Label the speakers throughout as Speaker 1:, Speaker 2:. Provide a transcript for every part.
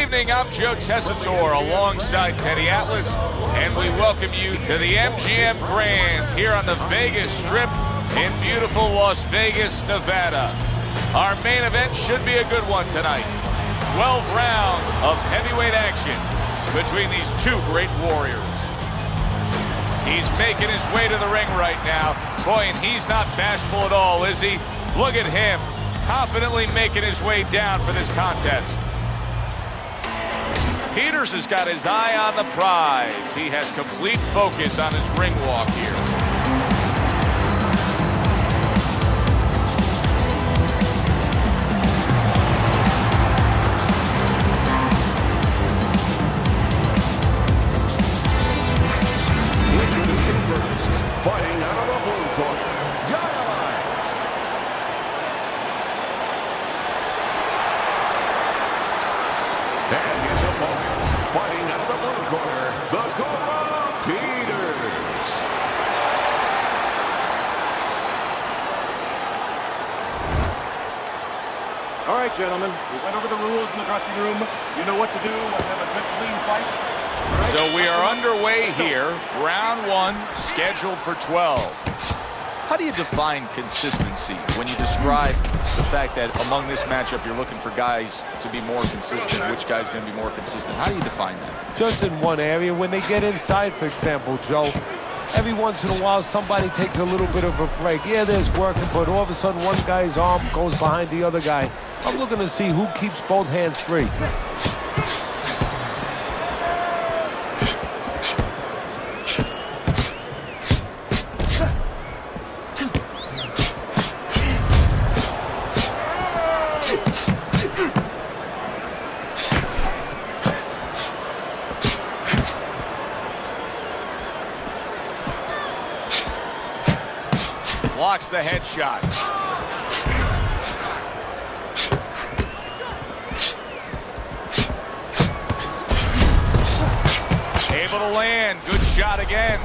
Speaker 1: evening. I'm Joe Tessitore alongside Teddy Atlas, and we welcome you to the MGM Grand here on the Vegas Strip in beautiful Las Vegas, Nevada. Our main event should be a good one tonight. 12 rounds of heavyweight action between these two great warriors. He's making his way to the ring right now. Boy, and he's not bashful at all, is he? Look at him, confidently making his way down for this contest. Peters has got his eye on the prize. He has complete focus on his ring walk here.
Speaker 2: Introducing first, fighting out of the blue corner, Jamil. And his opponents, fighting out of the blue corner, the Cobra, Peters.
Speaker 3: All right, gentlemen, we went over the rules in the dressing room. You know what to do. Let's have a good, clean fight. Right.
Speaker 1: So we are underway here. Round one, scheduled for 12. How do you define consistency when you describe the fact that among this matchup you're looking for guys to be more consistent? Which guy's going to be more consistent? How do you define that?
Speaker 4: Just in one area. When they get inside, for example, Joe, every once in a while somebody takes a little bit of a break. Yeah, there's working, but all of a sudden one guy's arm goes behind the other guy. I'm looking to see who keeps both hands free.
Speaker 1: Blocks the headshot. Able to land. Good shot again.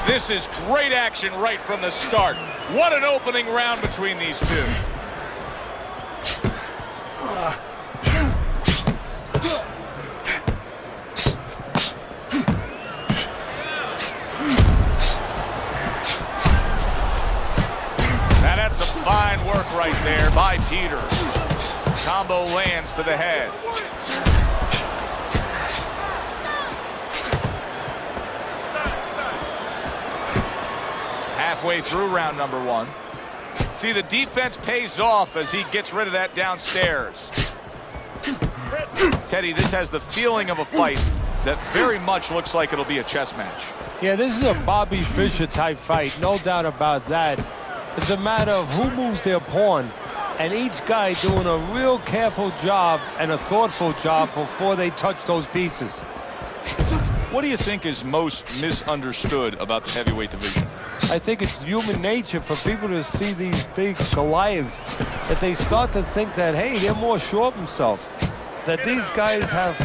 Speaker 1: This is great action right from the start. What an opening round between these two. Now that's some fine work right there by Peters. Combo lands to the head. Halfway through round number one. See, the defense pays off as he gets rid of that downstairs. Teddy, this has the feeling of a fight that very much looks like it'll be a chess match.
Speaker 4: Yeah, this is a Bobby Fischer type fight, no doubt about that. It's a matter of who moves their pawn, and each guy doing a real careful job and a thoughtful job before they touch those pieces.
Speaker 1: What do you think is most misunderstood about the heavyweight division?
Speaker 4: I think it's human nature for people to see these big Goliaths, that they start to think that, hey, they're more sure of themselves, that these guys have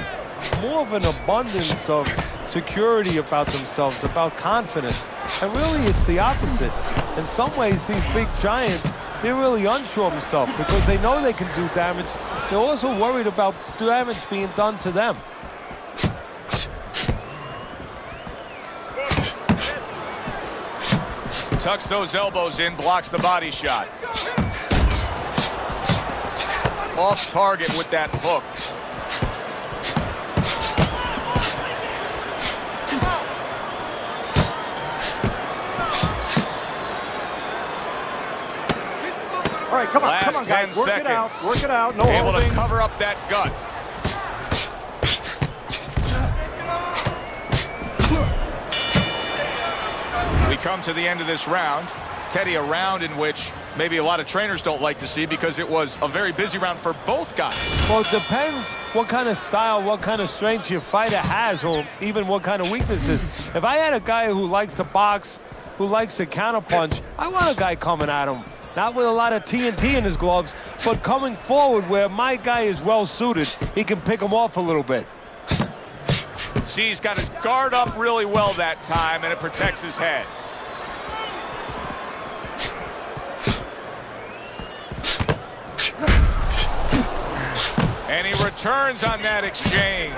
Speaker 4: more of an abundance of security about themselves, about confidence. And really, it's the opposite. In some ways, these big giants, they're really unsure of themselves because they know they can do damage. They're also worried about damage being done to them.
Speaker 1: Tucks those elbows in, blocks the body shot. Off target with that hook.
Speaker 3: All right, come on, guys.
Speaker 1: 10
Speaker 3: Work
Speaker 1: seconds.
Speaker 3: it out. Work it out. No
Speaker 1: Able
Speaker 3: holding.
Speaker 1: to cover up that gut. We come to the end of this round. Teddy, a round in which maybe a lot of trainers don't like to see because it was a very busy round for both guys.
Speaker 4: Well, it depends what kind of style, what kind of strength your fighter has, or even what kind of weaknesses. If I had a guy who likes to box, who likes to counterpunch, I want a guy coming at him. Not with a lot of TNT in his gloves, but coming forward where my guy is well suited. He can pick him off a little bit.
Speaker 1: See, he's got his guard up really well that time, and it protects his head. And he returns on that exchange.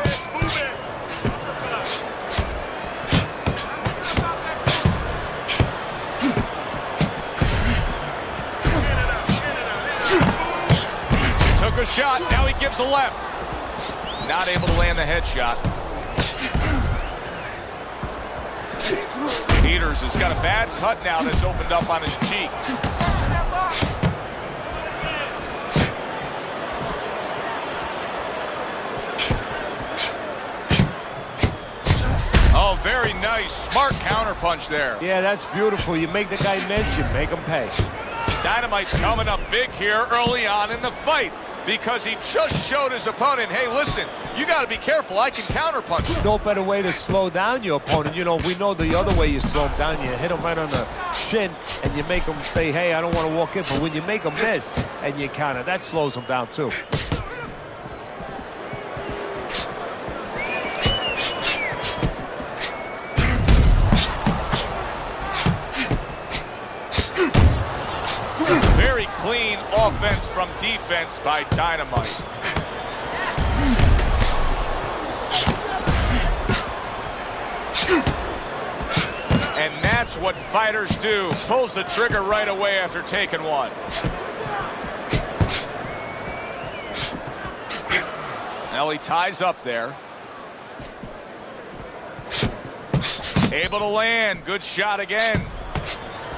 Speaker 1: Took a shot, now he gives a left. Not able to land the headshot. Peters has got a bad cut now that's opened up on his cheek. Oh, very nice. Smart counterpunch there.
Speaker 4: Yeah, that's beautiful. You make the guy miss, you make him pay.
Speaker 1: Dynamite's coming up big here early on in the fight because he just showed his opponent, hey, listen, you got to be careful. I can counterpunch.
Speaker 4: No better way to slow down your opponent. You know, we know the other way you slow him down. You hit him right on the shin and you make him say, hey, I don't want to walk in. But when you make him miss and you counter, that slows him down too.
Speaker 1: Very clean offense from defense by Dynamite. And that's what fighters do. Pulls the trigger right away after taking one. Now he ties up there. Able to land. Good shot again.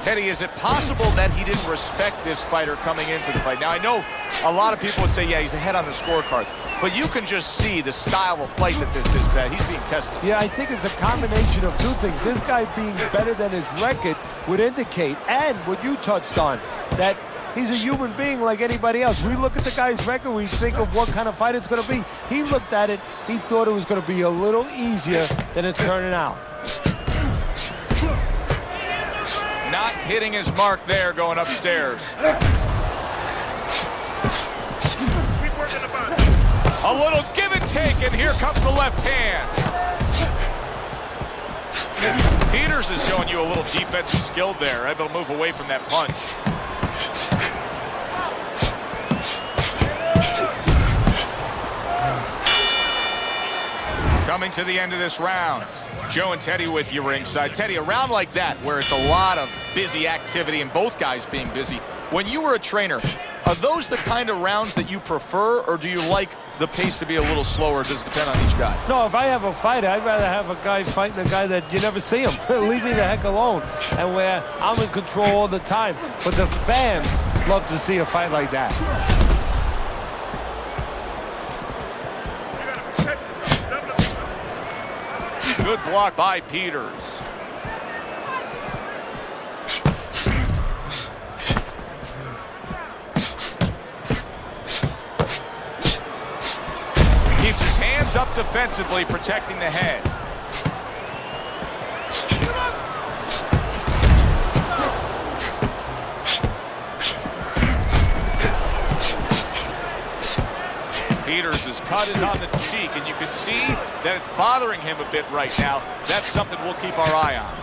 Speaker 1: Teddy, is it possible that he didn't respect this fighter coming into the fight? Now, I know a lot of people would say, yeah, he's ahead on the scorecards. But you can just see the style of fight that this is, Ben. He's being tested.
Speaker 4: Yeah, I think it's a combination of two things. This guy being better than his record would indicate, and what you touched on, that he's a human being like anybody else. We look at the guy's record, we think of what kind of fight it's going to be. He looked at it, he thought it was going to be a little easier than it's turning out.
Speaker 1: Not hitting his mark there going upstairs. A little give and take, and here comes the left hand. Peters is showing you a little defensive skill there, able to move away from that punch. Coming to the end of this round. Joe and Teddy with you ringside. Teddy, a round like that where it's a lot of busy activity and both guys being busy. When you were a trainer, are those the kind of rounds that you prefer, or do you like the pace to be a little slower? Does it depend on each guy?
Speaker 4: No, if I have a fight, I'd rather have a guy fighting a guy that you never see him. Leave me the heck alone. And where I'm in control all the time. But the fans love to see a fight like that.
Speaker 1: Good block by Peters. Keeps his hands up defensively, protecting the head. Peters' cut is on the cheek, and you can see that it's bothering him a bit right now. That's something we'll keep our eye on.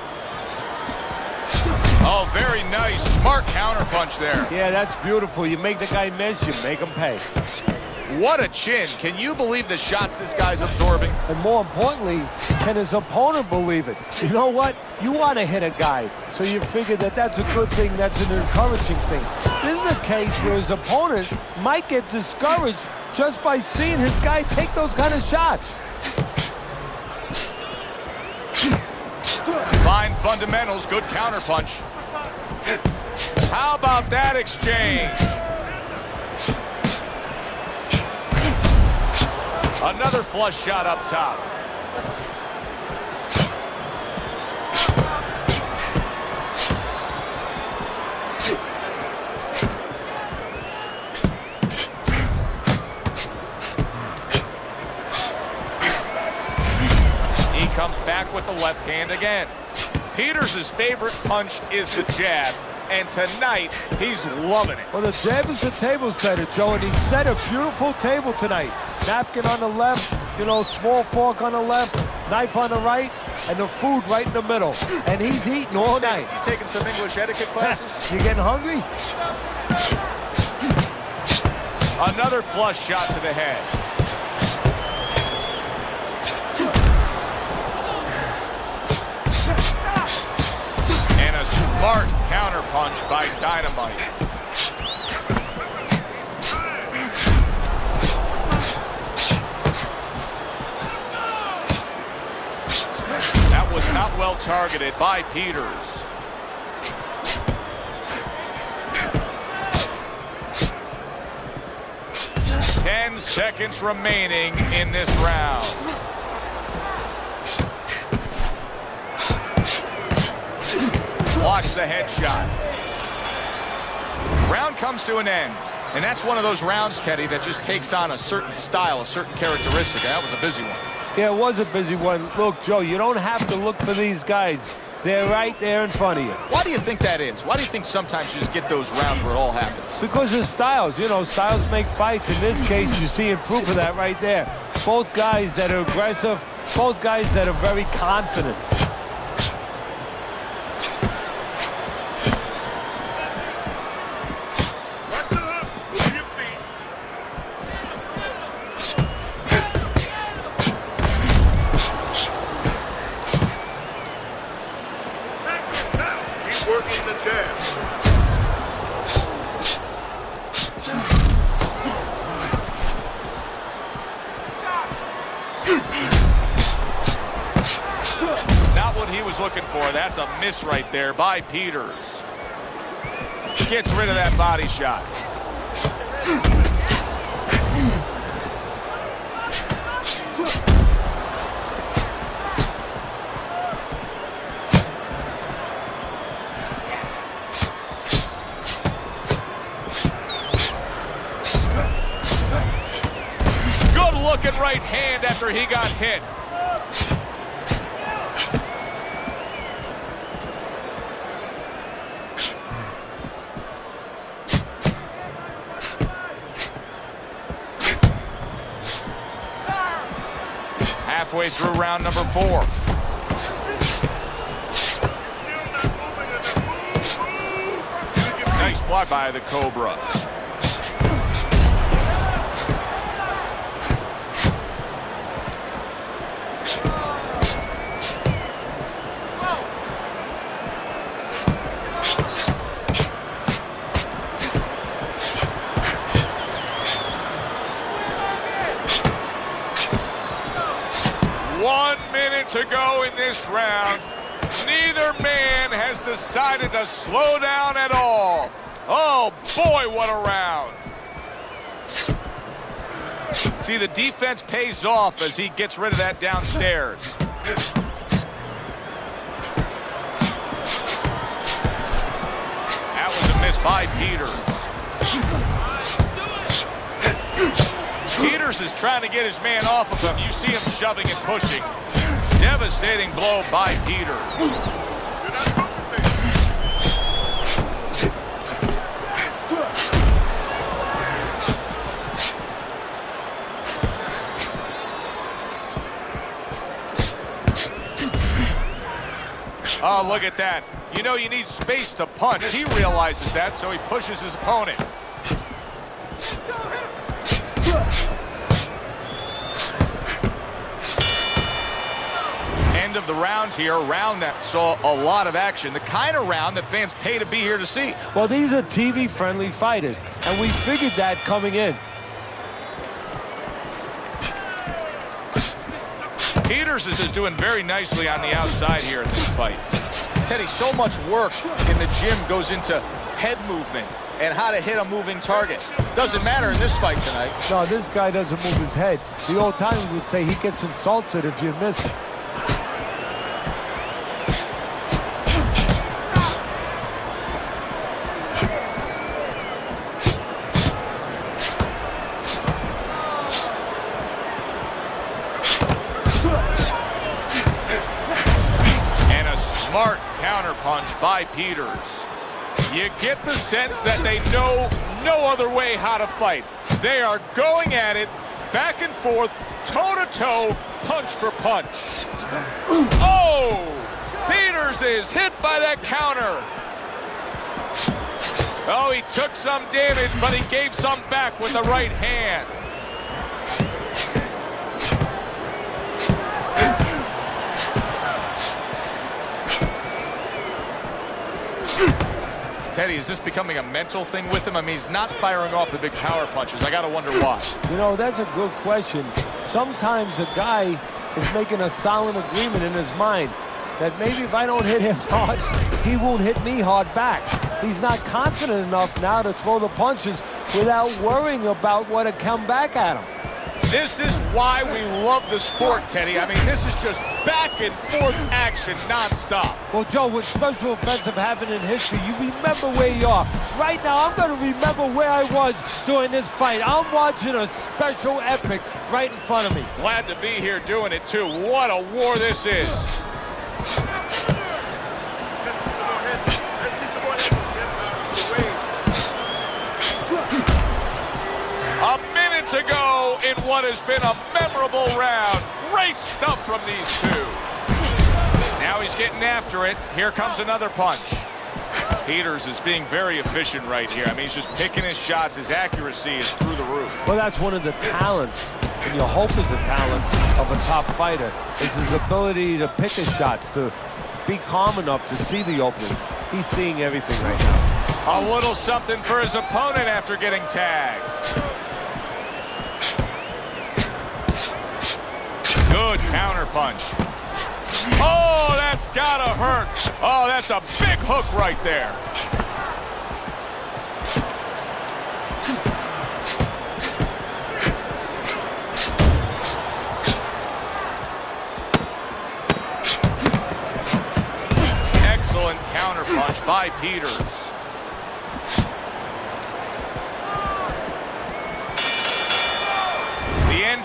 Speaker 1: Oh, very nice. Smart counterpunch there.
Speaker 4: Yeah, that's beautiful. You make the guy miss, you make him pay.
Speaker 1: What a chin. Can you believe the shots this guy's absorbing?
Speaker 4: And more importantly, can his opponent believe it? You know what? You want to hit a guy, so you figure that that's a good thing, that's an encouraging thing. This is a case where his opponent might get discouraged just by seeing his guy take those kind of shots.
Speaker 1: Fine fundamentals, good counterpunch. How about that exchange? Another flush shot up top. He comes back with the left hand again. Peters' favorite punch is the jab, and tonight he's loving it.
Speaker 4: Well, the jab is the table setter, Joe, and he set a beautiful table tonight. Napkin on the left, you know, small fork on the left, knife on the right, and the food right in the middle. And he's eating all night.
Speaker 1: You taking some English etiquette classes?
Speaker 4: You getting hungry?
Speaker 1: Another flush shot to the head. punch by Dynamite. That was not well targeted by Peters. 10 seconds remaining in this round. Blocks the headshot. Round comes to an end. And that's one of those rounds, Teddy, that just takes on a certain style, a certain characteristic. And that was a busy one.
Speaker 4: Yeah, it was a busy one. Look, Joe, you don't have to look for these guys. They're right there in front of you.
Speaker 1: Why do you think that is? Why do you think sometimes you just get those rounds where it all happens?
Speaker 4: Because of styles. You know, styles make fights. In this case, you're seeing proof of that right there. Both guys that are aggressive, both guys that are very confident.
Speaker 2: Working the jab.
Speaker 1: Not what he was looking for. That's a miss right there by Peters. Gets rid of that body shot. Looking right hand after he got hit. Halfway through round number 4. Nice block by the Cobra. To go in this round. Neither man has decided to slow down at all. Oh boy, what a round. See, the defense pays off as he gets rid of that downstairs. That was a miss by Peters. Peters is trying to get his man off of him. You see him shoving and pushing. Devastating blow by Peter. Oh, look at that. You know you need space to punch. He realizes that, so he pushes his opponent. End of the round here, a round that saw a lot of action, the kind of round that fans pay to be here to see.
Speaker 4: Well, these are TV-friendly fighters, and we figured that coming in.
Speaker 1: Peters is doing very nicely on the outside here in this fight. Teddy, so much work in the gym goes into head movement and how to hit a moving target. Doesn't matter in this fight tonight.
Speaker 4: No, this guy doesn't move his head. The old timers would say he gets insulted if you miss him.
Speaker 1: Smart counterpunch by Peters. You get the sense that they know no other way how to fight. They are going at it, back and forth, toe-to-toe, punch for punch. Oh! Peters is hit by that counter. Oh, he took some damage, but he gave some back with the right hand. Teddy, is this becoming a mental thing with him? I mean, he's not firing off the big power punches. I got to wonder why.
Speaker 4: You know, that's a good question. Sometimes a guy is making a solemn agreement in his mind that maybe if I don't hit him hard, he won't hit me hard back. He's not confident enough now to throw the punches without worrying about what had come back at him.
Speaker 1: This is why we love the sport, Teddy. I mean, this is just back and forth action nonstop.
Speaker 4: Well, Joe, with special events have happened in history, you remember where you are. Right now, I'm going to remember where I was during this fight. I'm watching a special epic right in front of me.
Speaker 1: Glad to be here doing it, too. What a war this is. A minute to go in what has been a memorable round. Great stuff from these two. Now he's getting after it. Here comes another punch. Peters is being very efficient right here. I mean, he's just picking his shots. His accuracy is through the roof.
Speaker 4: Well, that's one of the talents, and you hope is a talent of a top fighter, is his ability to pick his shots, to be calm enough to see the openings. He's seeing everything right now.
Speaker 1: A little something for his opponent after getting tagged. Good counter punch. Oh, that's gotta hurt. Oh, that's a big hook right there. Excellent counter punch by Peters.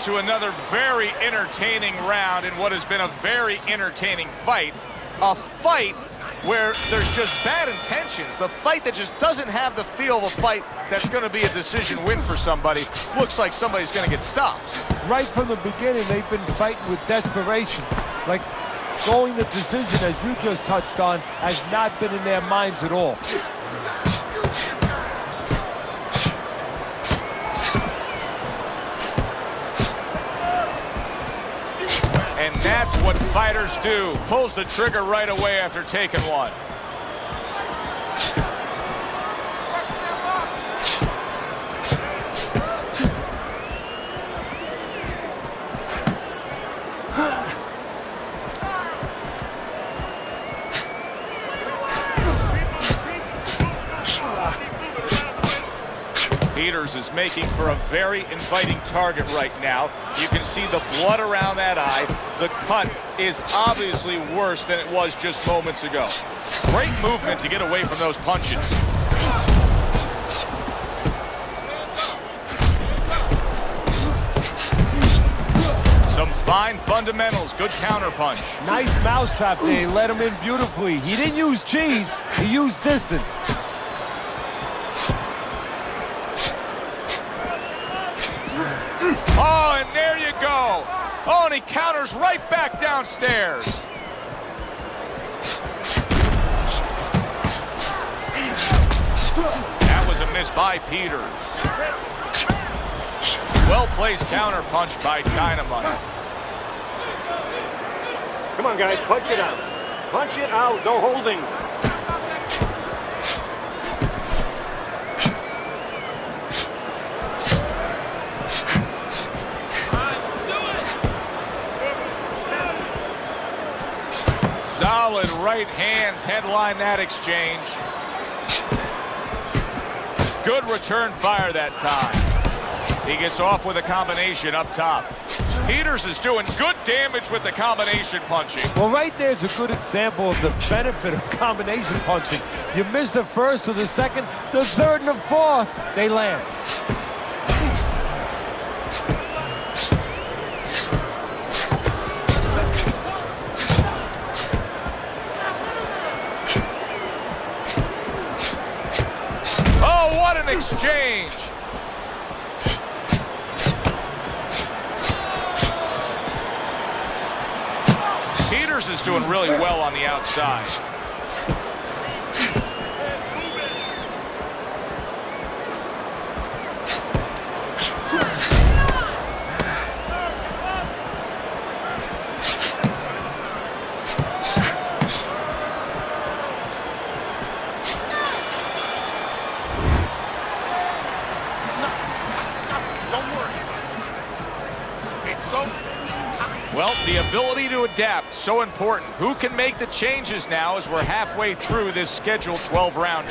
Speaker 1: To another very entertaining round in what has been a very entertaining fight. A fight where there's just bad intentions. The fight that just doesn't have the feel of a fight that's going to be a decision win for somebody. Looks like somebody's going to get stopped.
Speaker 4: Right from the beginning, they've been fighting with desperation. Like going the decision, as you just touched on, has not been in their minds at all.
Speaker 1: And that's what fighters do. Pulls the trigger right away after taking one. Peters is making for a very inviting target right now. You can see the blood around that eye. The cut is obviously worse than it was just moments ago. Great movement to get away from those punches. Some fine fundamentals. Good counter punch.
Speaker 4: Nice mousetrap there. He let him in beautifully. He didn't use cheese. He used distance.
Speaker 1: Oh, and there you go. Oh, and he counters right back downstairs. That was a miss by Peters. Well-placed counter punch by Dynamite.
Speaker 3: Come on, guys, punch it out. Punch it out, no holding.
Speaker 1: Solid right hands headline that exchange. Good return fire that time. He gets off with a combination up top. Peters is doing good damage with the combination punching.
Speaker 4: Well, right there's a good example of the benefit of combination punching. You miss the first or the second, the third and the fourth, they land.
Speaker 1: Oh, what an exchange! Peters is doing really well on the outside. Well, the ability to adapt, so important. Who can make the changes now as we're halfway through this scheduled 12-rounder?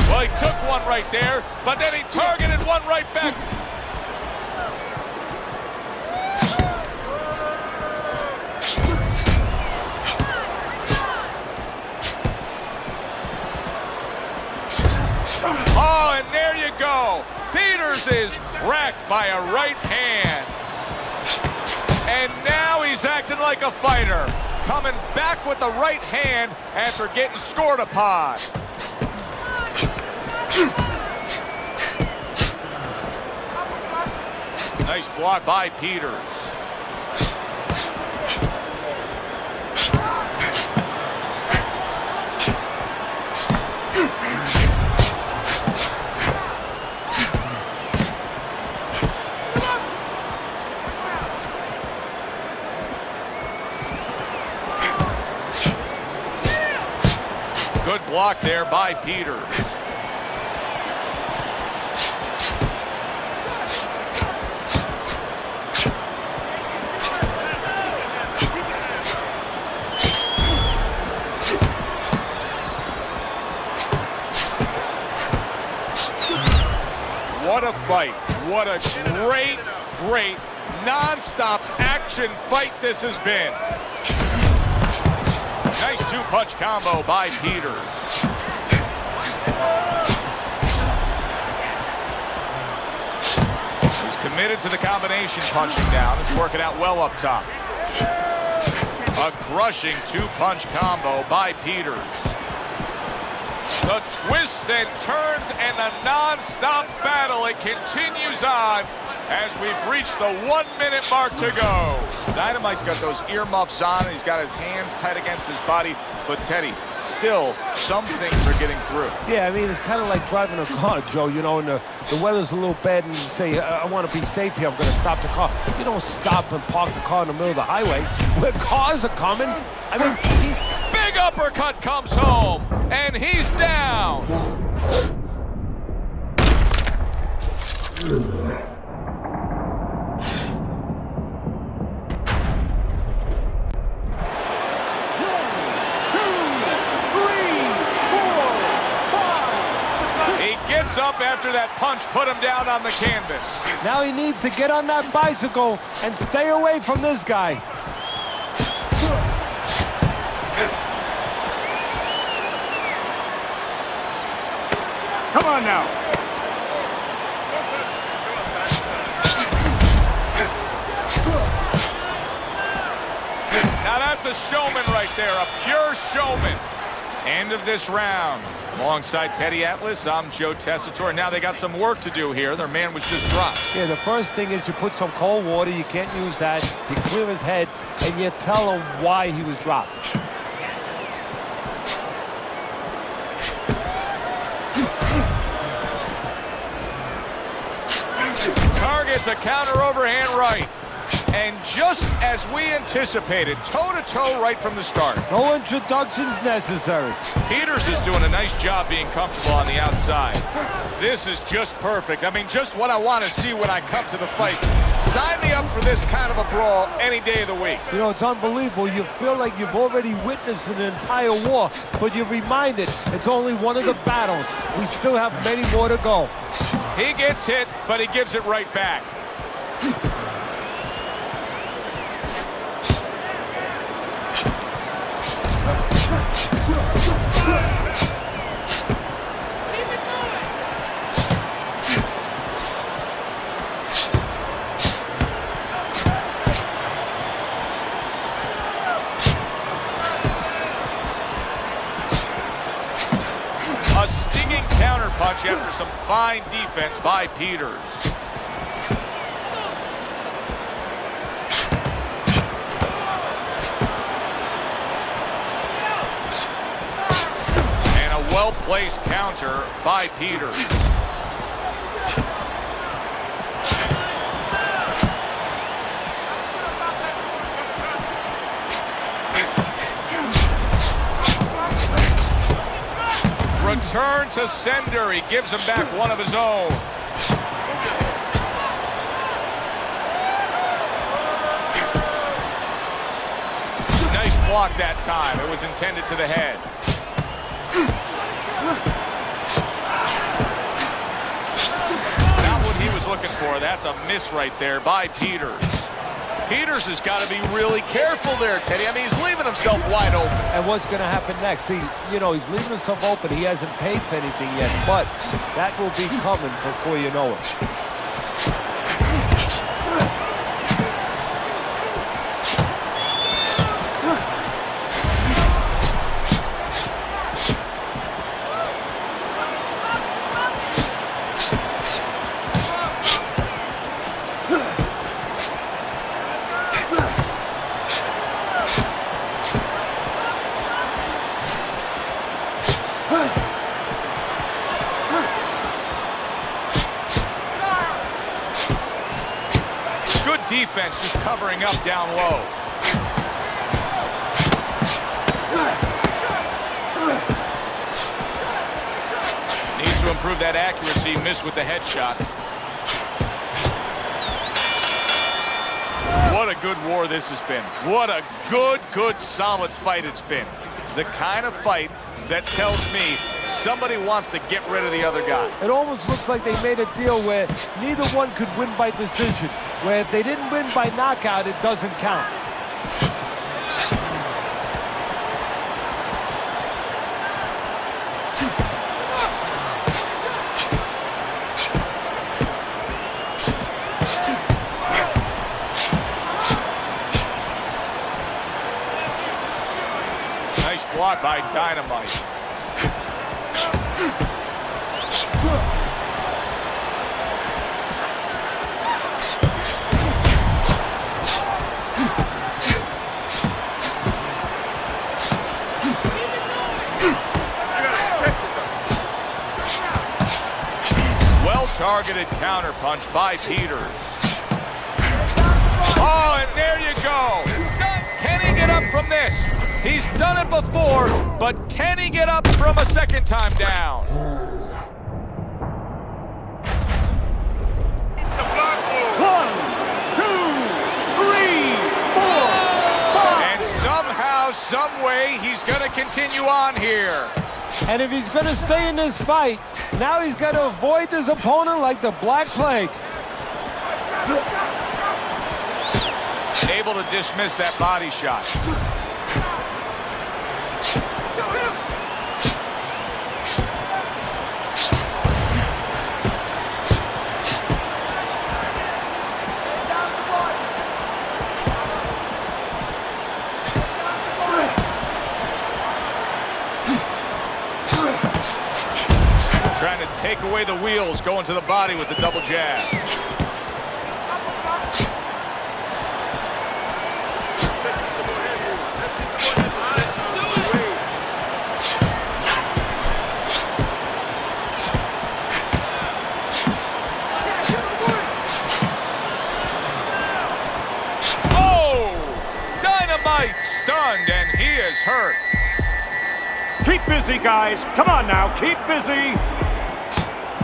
Speaker 1: Well, he took one right there, but then he targeted one right back. Oh, and there you go. Peters is cracked by a right hand. And now he's acting like a fighter, coming back with the right hand after getting scored upon. Nice block by Peters. Good block there by Peters. What a fight. What a great, great, non-stop action fight this has been. Nice two-punch combo by Peters. He's committed to the combination punching down. It's working out well up top. A crushing two-punch combo by Peters. The twists and turns and the non-stop battle, it continues on as we've reached the 1 minute mark to go. Dynamite's got those earmuffs on, and he's got his hands tight against his body. But Teddy, still, some things are getting through.
Speaker 4: Yeah, I mean, it's kind of like driving a car, Joe, you know, and the weather's a little bad, and you say, I want to be safe here, I'm going to stop the car. You don't stop and park the car in the middle of the highway where cars are coming. I mean,
Speaker 1: big uppercut comes home, and he's down. Gets up after that punch put him down on the canvas.
Speaker 4: Now he needs to get on that bicycle and stay away from this guy.
Speaker 3: Come on now.
Speaker 1: Now that's a showman right there, a pure showman. End of this round. Alongside Teddy Atlas, I'm Joe Tessitore. Now they got some work to do here. Their man was just dropped.
Speaker 4: Yeah, the first thing is you put some cold water. You can't use that. You clear his head, and you tell him why he was dropped.
Speaker 1: Targets a counter overhand right. And just as we anticipated, toe-to-toe right from the start.
Speaker 4: No introductions necessary.
Speaker 1: Peters is doing a nice job being comfortable on the outside. This is just perfect. I mean, just what I want to see when I come to the fight. Sign me up for this kind of a brawl any day of the week.
Speaker 4: You know, it's unbelievable. You feel like you've already witnessed an entire war, but you're reminded it's only one of the battles. We still have many more to go.
Speaker 1: He gets hit, but he gives it right back. A stinging counterpunch after some fine defense by Peters. And a well-placed counter by Peters. return to sender. He gives him back one of his own. Nice block that time. It was intended to the head. Not what he was looking for. That's a miss right there by Peters. Peters has got to be really careful there, Teddy. I mean, he's leaving himself wide open.
Speaker 4: And what's going to happen next? See, you know, he's leaving himself open. He hasn't paid for anything yet, but that will be coming before you know it.
Speaker 1: Defense just covering up down low. Needs to improve that accuracy. Missed with the headshot. What a good war this has been. What a good, solid fight it's been. The kind of fight that tells me somebody wants to get rid of the other guy.
Speaker 4: It almost looks like they made a deal where neither one could win by decision. Where if they didn't win by knockout, it doesn't count.
Speaker 1: Nice block by Dynamite. Targeted counterpunch by Peters. Oh, and there you go. Can he get up from this? He's done it before, but can he get up from a second time down?
Speaker 3: 1, 2, 3, 4, 5.
Speaker 1: And somehow, some way, he's going to continue on here.
Speaker 4: And if he's going to stay in this fight, now he's got to avoid his opponent like the Black Plague.
Speaker 1: Able to dismiss that body shot. Trying to take away the wheels, going to the body with the double jab. Oh! Dynamite stunned, and he is hurt.
Speaker 3: Keep busy, guys. Come on now, keep busy.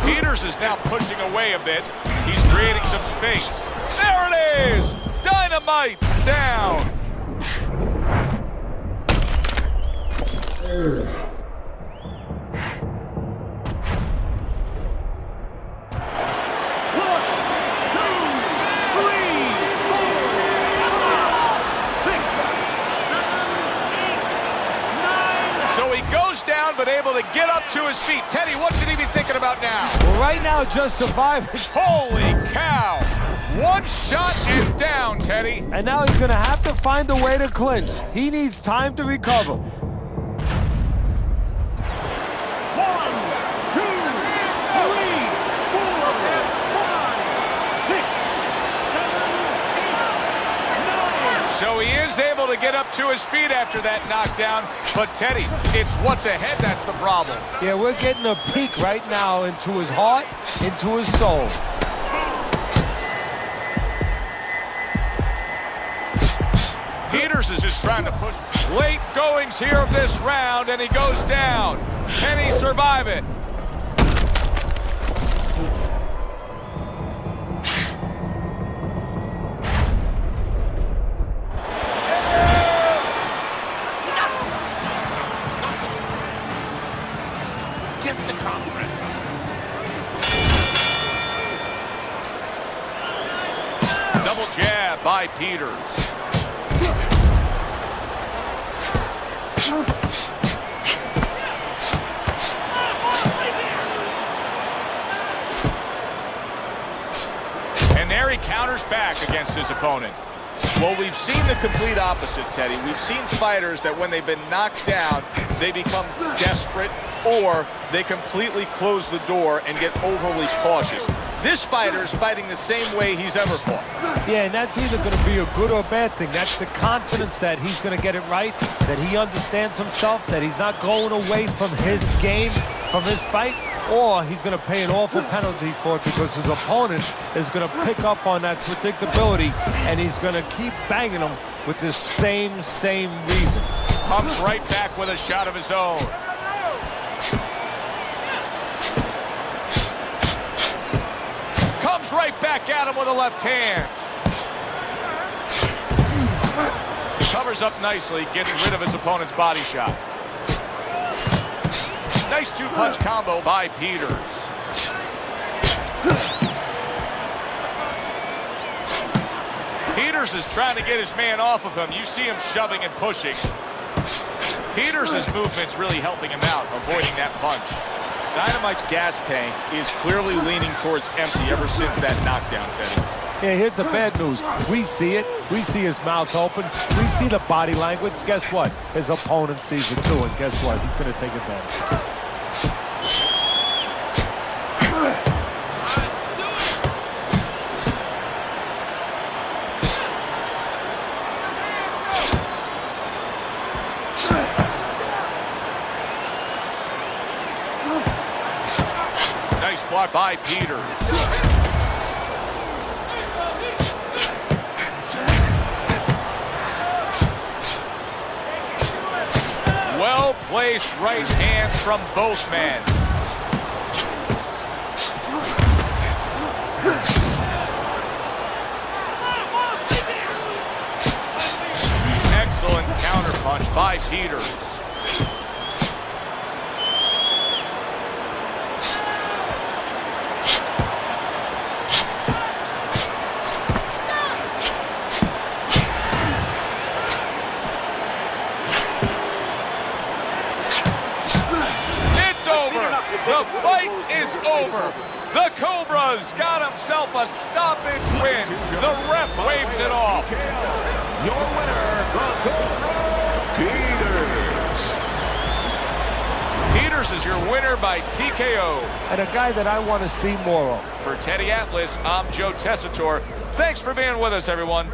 Speaker 1: Peters is now pushing away a bit. He's creating some space. There it is! Dynamite down! But able to get up to his feet. Teddy, what should he be thinking about now?
Speaker 4: Well, right now, just surviving.
Speaker 1: Holy cow! One shot and down, Teddy.
Speaker 4: And now he's going to have to find a way to clinch. He needs time to recover.
Speaker 3: 1, 2, 3, 4, 5, 6, 7, 8, 9.
Speaker 1: So he is able to get up to his feet after that knockdown. But Teddy, it's what's ahead that's the problem.
Speaker 4: Yeah, we're getting a peek right now into his heart, into his soul.
Speaker 1: Peters is just trying to push. Late goings here of this round, and he goes down. Can he survive it? Double jab by Peters. And there he counters back against his opponent. Well, we've seen the complete opposite, Teddy. We've seen fighters that when they've been knocked down, they become desperate or they completely close the door and get overly cautious. This fighter's fighting the same way he's ever fought.
Speaker 4: Yeah, and that's either going to be a good or bad thing. That's the confidence that he's going to get it right, that he understands himself, that he's not going away from his game, from his fight, or he's going to pay an awful penalty for it because his opponent is going to pick up on that predictability, and he's going to keep banging him with this same reason.
Speaker 1: Comes right back with a shot of his own. Comes right back at him with a left hand. Covers up nicely, getting rid of his opponent's body shot. Nice two-punch combo by Peters. Peters is trying to get his man off of him. You see him shoving and pushing. Peters' movement's really helping him out, avoiding that punch. Dynamite's gas tank is clearly leaning towards empty ever since that knockdown, Teddy.
Speaker 4: Yeah, here's the bad news. We see it. We see his mouth open. We see the body language. Guess what? His opponent sees it too, and guess what? He's going to take advantage.
Speaker 1: Nice block by Peters. Well-placed right hands from both men. Excellent counterpunch by Peters. The fight is over. The Cobra's got himself a stoppage win. The ref waves it off.
Speaker 2: Your winner, the Cobra, Peters.
Speaker 1: Peters is your winner by TKO.
Speaker 4: And a guy that I want to see more of.
Speaker 1: For Teddy Atlas, I'm Joe Tessitore. Thanks for being with us, everyone.